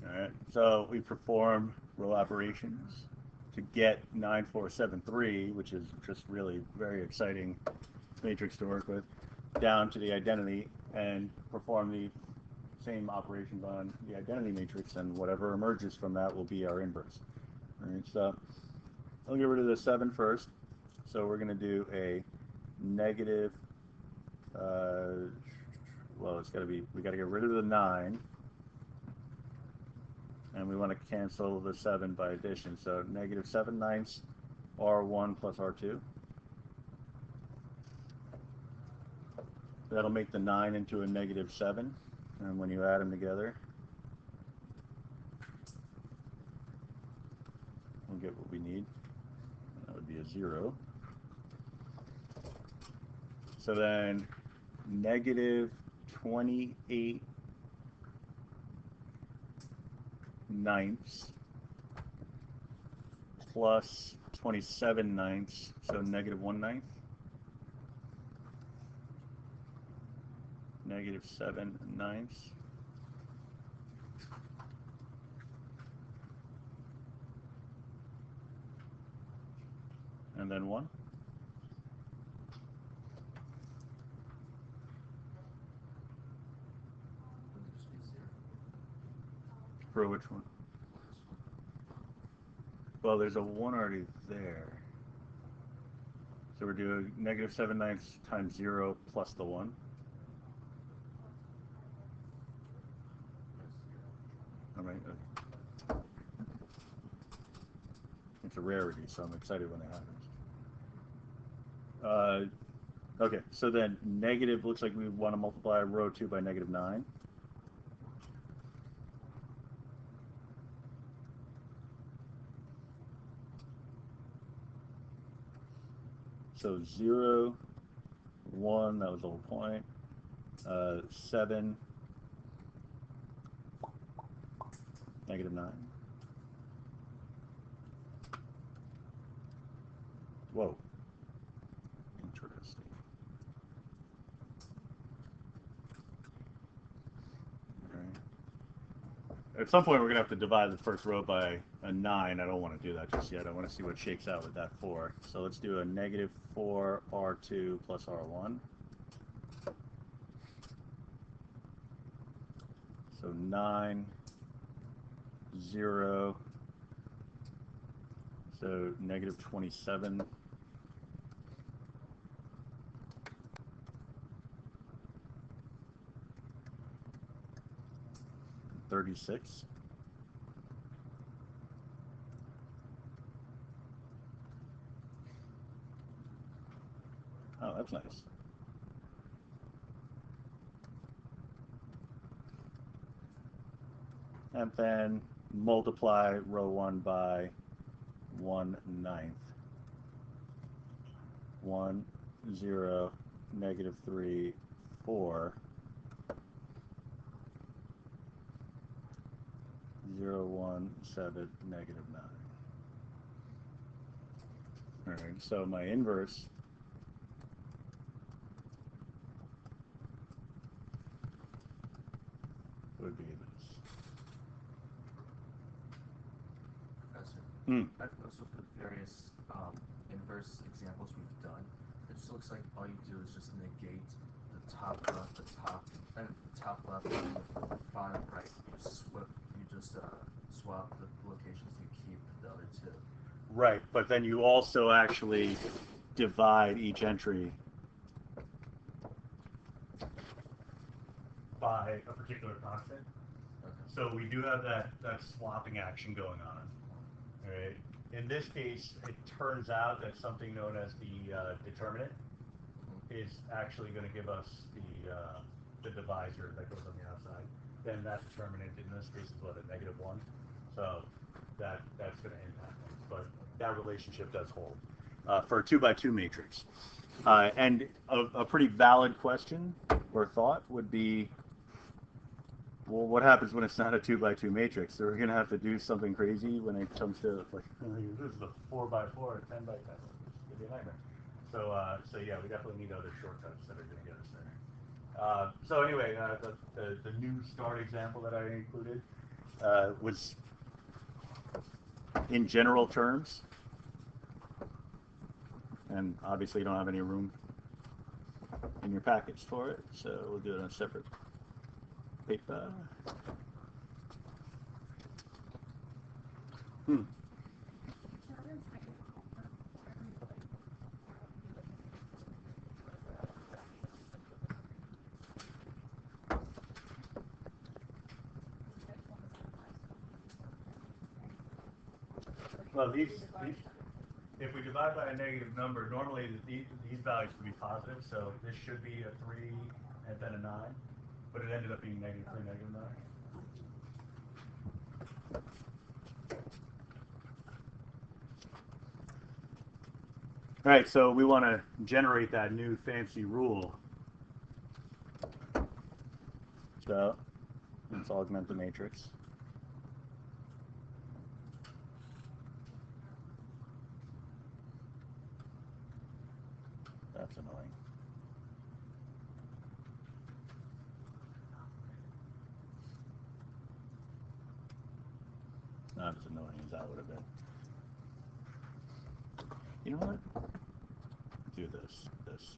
All right, so we perform row operations to get 9473, which is just really very exciting matrix to work with, down to the identity and perform the same operations on the identity matrix, and whatever emerges from that will be our inverse. All right, so I'll get rid of the 7 first. So we're going to do a negative, well, it's got to be, we got to get rid of the 9. And we want to cancel the 7 by addition. So negative 7/9 R1 plus R2. That'll make the 9 into a negative 7. And when you add them together, we'll get what we need. That would be a 0. So then negative 28 ninths plus 27 ninths, so negative 1/9. Negative 7 ninths. And then 1. For which one? Well, there's a 1 already there. So we're doing negative 7/9 times 0 plus the 1. All right. It's a rarity, so I'm excited when it happens. Okay, so then negative, looks like we want to multiply row 2 by negative 9. So 0, 1, that was the whole point. 7, negative 9. Whoa. Interesting. Okay. At some point, we're going to have to divide the first row by a 9. I don't want to do that just yet. I want to see what shakes out with that 4. So let's do a negative 4 R2 plus R1. So 9, 0, so negative 27. 36. Oh, that's nice. And then multiply row 1 by 1/9. 1, 0, negative 3, 4, 0, 1, 7, negative 9. All right, so my inverse would be this. Professor, Hmm. I've also put various inverse examples we've done. It just looks like all you do is just negate the top left, the top left, and the bottom right. You just swap the locations. You keep the other 2. Right, but then you also actually divide each entry by a particular constant. Okay. So we do have that swapping action going on. All right. In this case, it turns out that something known as the determinant is actually going to give us the divisor that goes on the outside. Then that determinant in this case is what, a negative 1. So that's going to impact things, but that relationship does hold for a 2x2 matrix. And a pretty valid question or thought would be, well, what happens when it's not a 2x2 matrix? So we're going to have to do something crazy when it comes to, like, this is a 4x4 or 10x10. It's going to be a nightmare. So yeah, we definitely need other shortcuts that are going to get us there. So anyway, the new start example that I included was in general terms, and obviously you don't have any room in your package for it, so we'll do it on a separate paper. Well, if we divide by a negative number, normally these values would be positive, so this should be a 3 and then a 9, but it ended up being negative 3, negative 9. All right, so we want to generate that new fancy rule. So let's augment the matrix. That's annoying. Not as annoying as that would have been. You know what? Do this.